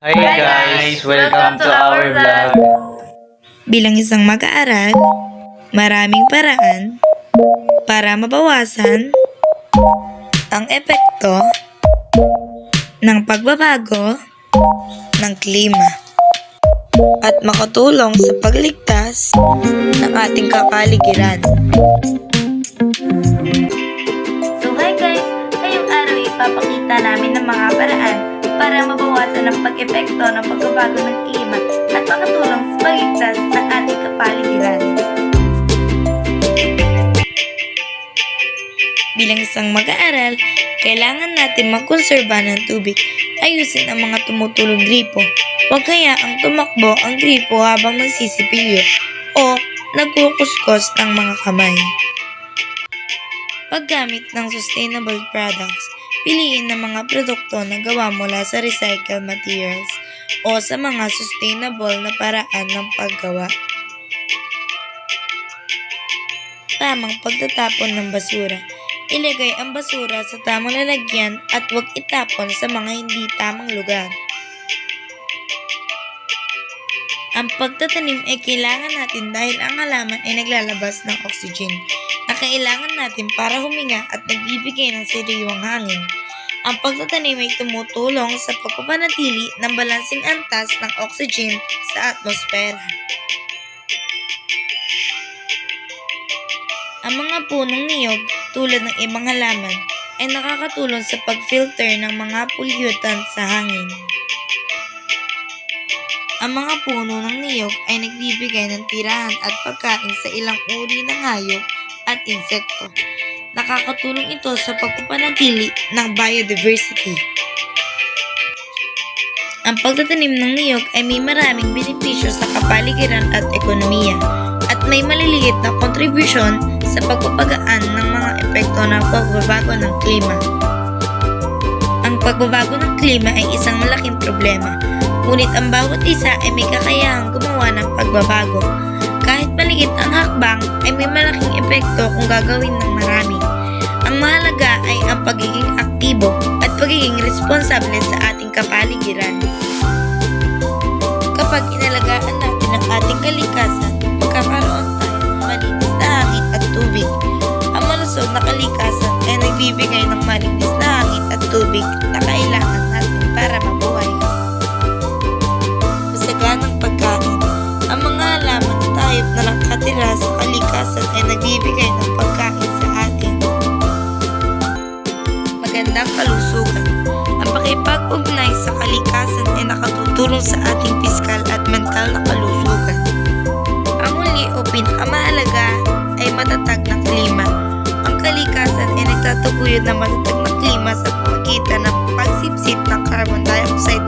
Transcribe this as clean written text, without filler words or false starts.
Hi guys! Welcome to our vlog. Bilang isang mag-aaral, maraming paraan para mabawasan ang epekto ng pagbabago ng klima at makatulong sa pagligtas ng ating kapaligiran. So hi guys! Ngayong araw ipapakita namin ng mga paraan para mabawasan ang pag-epekto ng pagbabago ng klima at makatulong sa pagligtas ng ating kapaligiran. Bilang isang mag-aaral, kailangan natin magkonserba ng tubig. Ayusin ang mga tumutulong gripo. Huwag hayaang tumakbo ang gripo habang nagsisipilyo o nagkukuskos ng mga kamay. Paggamit ng sustainable products, piliin ng mga produkto na gawa mula sa recycled materials o sa mga sustainable na paraan ng paggawa. Tamang pagtatapon ng basura. Ilagay ang basura sa tamang lalagyan at huwag itapon sa mga hindi tamang lugar. Ang pagtatanim ay kailangan natin dahil ang halaman ay naglalabas ng oxygen na kailangan natin para huminga at nagbibigay ng sariwang hangin. Ang pagtatanim ay tumutulong sa pagpapanatili ng balansing antas ng oxygen sa atmosfera. Ang mga punong niyog, tulad ng ibang halaman, ay nakakatulong sa pag-filter ng mga pollutants sa hangin. Ang mga puno ng niyog ay nagbibigay ng tirahan at pagkain sa ilang uri ng hayop at insekto. Nakakatulong ito sa pagpapanatili ng biodiversity. Ang pagtatanim ng niyog ay may maraming benepisyo sa kapaligiran at ekonomiya at may maliliit na kontribusyon sa pagpapagaan ng mga epekto ng pagbabago ng klima. Ang pagbabago ng klima ay isang malaking problema, ngunit ang bawat isa ay may kakayahang gumawa ng pagbabago. Kahit maliit ang hakbang ay may malaking epekto kung gagawin ng marami. Ang mahalaga ay ang pagiging aktibo at pagiging responsable sa ating kapaligiran. Kapag inalagaan natin ang ating kalikasan, magkakaroon tayo ng malinis na hangin at tubig. Ang malusog na kalikasan ay nagbibigay ng malinis na hangin at tubig na kailangan natin para mabuhay. Masaganang pagkain. Ang mga halaman at hayop na nakatira sa kalikasan ay nagbibigay ng pagkain sa atin. Magandang kalusugan. Ang pakipag-ugnay sa kalikasan ay nakatutulong sa ating piskal at mental na kalusugan. Ang huli o pinakamahalaga ay matatag na klima. Ang kalikasan ay nagtataguyod ng matatag na klima sa pamagitan ng pagsipsip ng carbon dioxide